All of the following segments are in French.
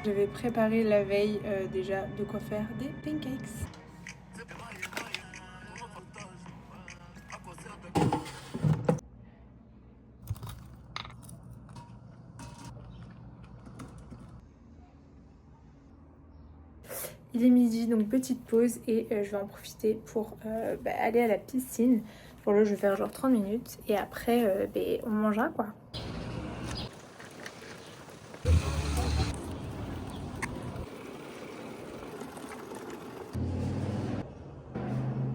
Je vais préparer la veille déjà de quoi faire des pancakes. Il est midi, donc petite pause et je vais en profiter pour aller à la piscine. Pour là, je vais faire genre 30 minutes et après, on mangera quoi.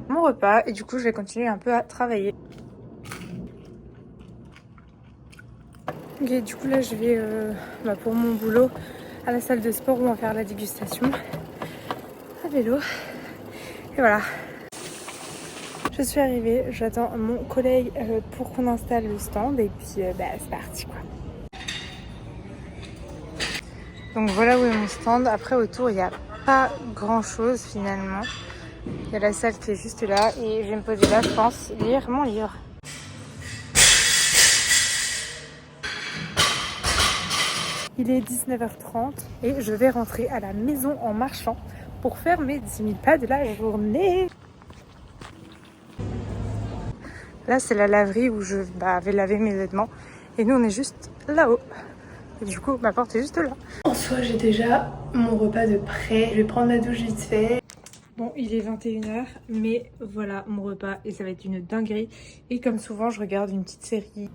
Mon repas et du coup, je vais continuer un peu à travailler. Ok, du coup là, je vais pour mon boulot à la salle de sport où on va faire la dégustation à vélo. Et voilà. Je suis arrivée, j'attends mon collègue pour qu'on installe le stand et puis c'est parti quoi. Donc voilà où est mon stand. Après autour il n'y a pas grand chose finalement. Il y a la salle qui est juste là et je vais me poser là je pense lire mon livre. Il est 19h30 et je vais rentrer à la maison en marchant pour faire mes 10 000 pas de la journée. Là c'est la laverie où je vais laver mes vêtements et nous on est juste là-haut. Et du coup ma porte est juste là. En soi j'ai déjà mon repas de prêt. Je vais prendre ma douche vite fait. Bon il est 21h mais voilà mon repas et ça va être une dinguerie. Et comme souvent je regarde une petite série.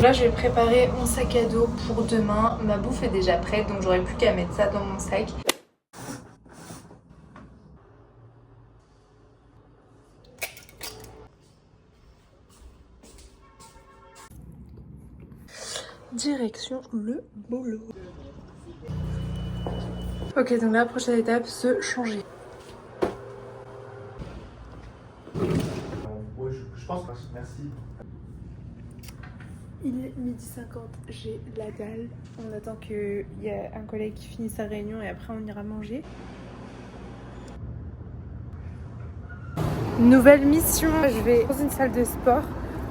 Là je vais préparer mon sac à dos pour demain. Ma bouffe est déjà prête donc j'aurai plus qu'à mettre ça dans mon sac. Direction le boulot. Ok donc la prochaine étape, se changer. Ouais, je pense, merci. Il est 12h50, j'ai la dalle. On attend qu'il y ait un collègue qui finisse sa réunion et après on ira manger. Nouvelle mission. Je vais dans une salle de sport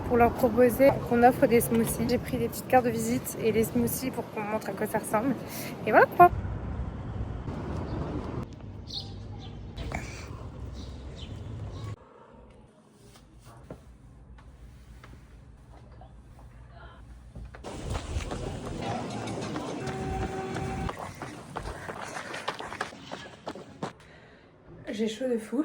pour leur proposer qu'on offre des smoothies. J'ai pris des petites cartes de visite et les smoothies pour qu'on montre à quoi ça ressemble. Et voilà quoi. J'ai chaud de fou.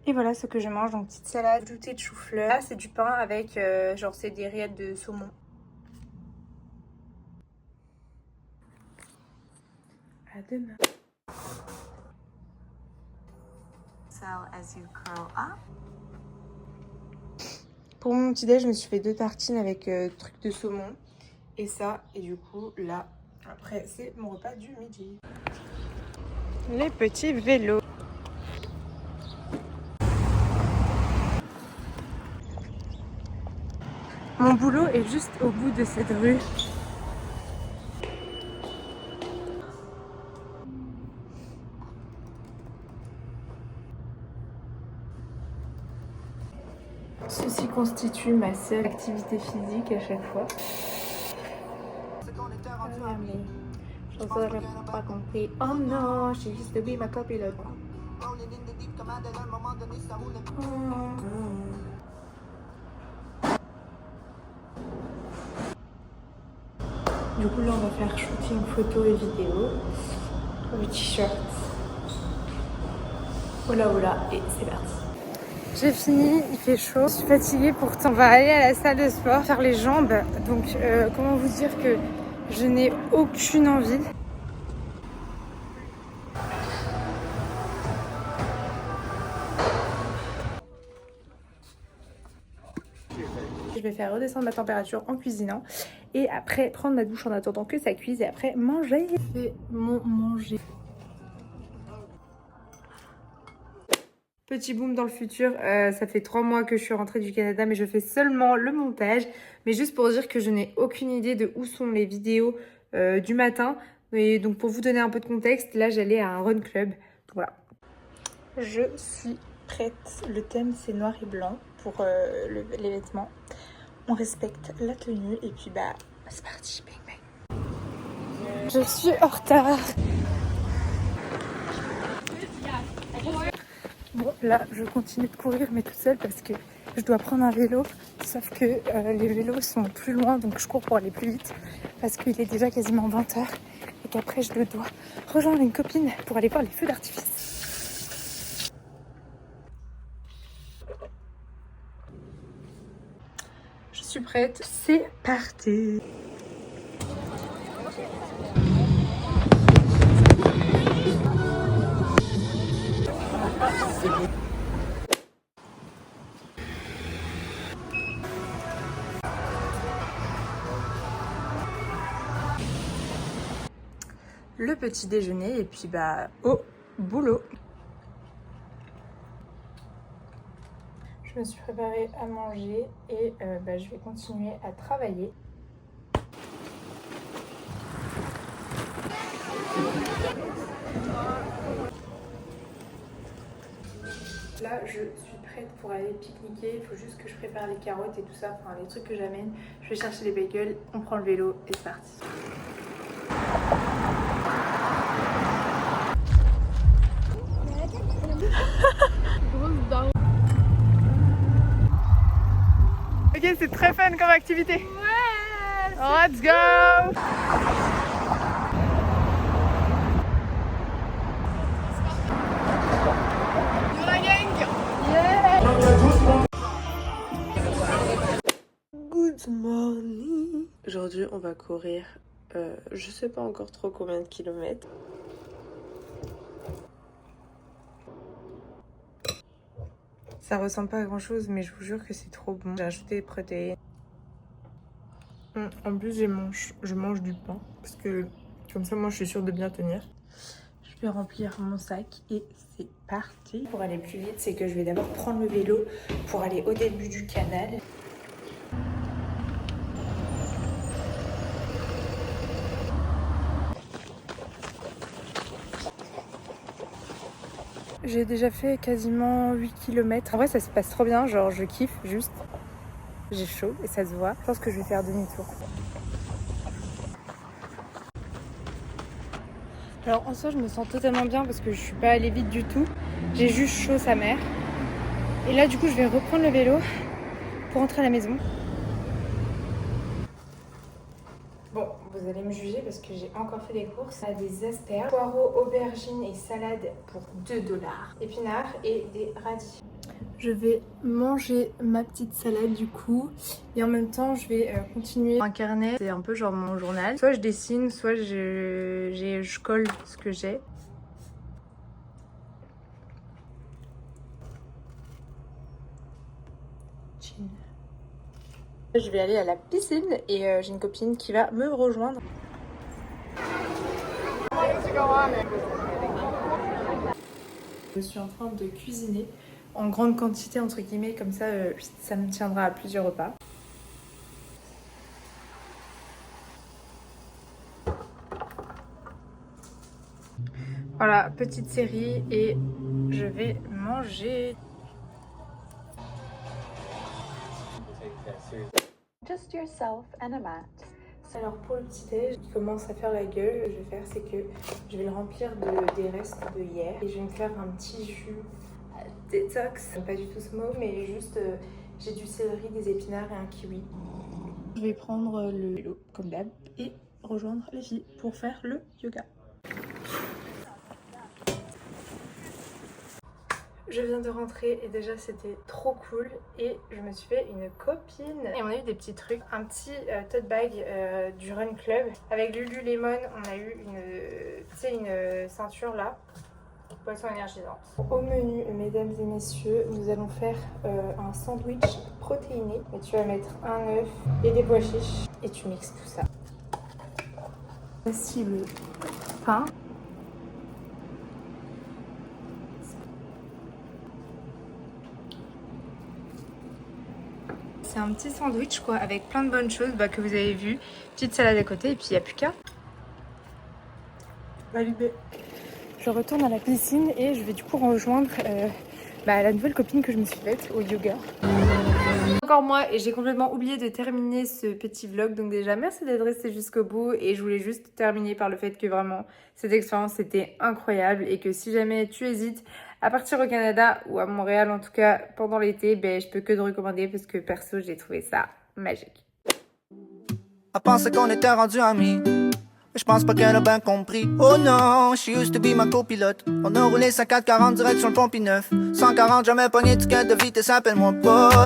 Et voilà ce que je mange, donc petite salade ajoutée de chou-fleur. Là c'est du pain avec genre c'est des rillettes de saumon. À demain. So as you curl up. Pour mon petit déj, je me suis fait 2 tartines avec trucs de saumon et ça. Et du coup là, après c'est mon repas du midi. Les petits vélos. Mon boulot est juste au bout de cette rue. Ceci constitue ma seule activité physique à chaque fois. Je n'aurais pas compris. Oh non, she used to be my copilote. Du coup là on va faire shooting photo et vidéo. Le t-shirt. Hola hola et c'est parti. J'ai fini, il fait chaud, je suis fatiguée pourtant. On va aller à la salle de sport, faire les jambes. Donc comment vous dire que je n'ai aucune envie. Je vais faire redescendre ma température en cuisinant et après prendre ma douche en attendant que ça cuise et après manger. Je fais mon manger. Petit boom dans le futur, ça fait 3 mois que je suis rentrée du Canada mais je fais seulement le montage. Mais juste pour dire que je n'ai aucune idée de où sont les vidéos du matin. Et donc pour vous donner un peu de contexte, là j'allais à un run club. Voilà. Je suis prête. Le thème c'est noir et blanc pour les vêtements. On respecte la tenue et puis bah c'est parti, bang bang. Je suis en retard. Bon là je continue de courir mais toute seule parce que je dois prendre un vélo. Sauf que les vélos sont plus loin donc je cours pour aller plus vite. Parce qu'il est déjà quasiment 20h et qu'après je dois rejoindre une copine pour aller voir les feux d'artifice. Je suis prête, c'est parti. Le petit déjeuner et puis bah au boulot. Je me suis préparée à manger et je vais continuer à travailler. Là je suis prête pour aller pique-niquer, il faut juste que je prépare les carottes et tout ça, enfin les trucs que j'amène. Je vais chercher les bagels, on prend le vélo et c'est parti. Ok, c'est très fun comme activité. Ouais. Let's go. La gang. Yeah. Good morning. Aujourd'hui on va courir je sais pas encore trop combien de kilomètres. Ça ressemble pas à grand chose mais je vous jure que c'est trop bon. J'ai ajouté des protéines. En plus je mange du pain parce que comme ça moi je suis sûre de bien tenir. Je vais remplir mon sac et c'est parti. Pour aller plus vite c'est que je vais d'abord prendre le vélo pour aller au début du canal. J'ai déjà fait quasiment 8 km. En vrai ça se passe trop bien, genre je kiffe juste. J'ai chaud et ça se voit. Je pense que je vais faire demi-tour. Alors en soi je me sens totalement bien parce que je suis pas allée vite du tout. J'ai juste chaud sa mère. Et là du coup je vais reprendre le vélo pour rentrer à la maison. Bon, vous allez me juger parce que j'ai encore fait des courses. On a des asperges, poireaux, aubergines et salade pour 2 $. Épinards et des radis. Je vais manger ma petite salade du coup. Et en même temps, je vais continuer. Un carnet, c'est un peu genre mon journal. Soit je dessine, soit je colle ce que j'ai. Je vais aller à la piscine et j'ai une copine qui va me rejoindre. Je suis en train de cuisiner en grande quantité entre guillemets, comme ça ça me tiendra à plusieurs repas. Voilà, petite série et je vais manger. Just yourself and a mat. Alors pour le petit déj, qui commence à faire la gueule, ce que je vais faire c'est que je vais le remplir des restes de hier et je vais me faire un petit jus détox. Pas du tout ce mot mais juste j'ai du céleri, des épinards et un kiwi. Je vais prendre le vélo comme d'hab et rejoindre les filles pour faire le yoga. Je viens de rentrer et déjà c'était trop cool et je me suis fait une copine et on a eu des petits trucs, un petit tote bag du Run Club avec Lululemon. On a eu une ceinture là, boisson énergisante. Au menu mesdames et messieurs, nous allons faire un sandwich protéiné et tu vas mettre un œuf et des pois chiches et tu mixes tout ça. Voici le pain. C'est un petit sandwich quoi, avec plein de bonnes choses que vous avez vu. Petite salade à côté et puis il n'y a plus qu'à. Validé. je retourne à la piscine et je vais du coup rejoindre la nouvelle copine que je me suis faite au yoga. Encore moi, et j'ai complètement oublié de terminer ce petit vlog, donc déjà merci d'être resté jusqu'au bout, et je voulais juste terminer par le fait que vraiment cette expérience était incroyable et que si jamais tu hésites à partir au Canada ou à Montréal en tout cas pendant l'été, je peux que te recommander parce que perso j'ai trouvé ça magique. Elle pensait qu'on était rendu amis, mais je pense pas qu'elle a bien compris. Oh non, she used to be ma copilote. On a roulé 50-40 direct sur le Pont-Neuf. 140, jamais pogné de ticket de vitesse, appelle-moi pas.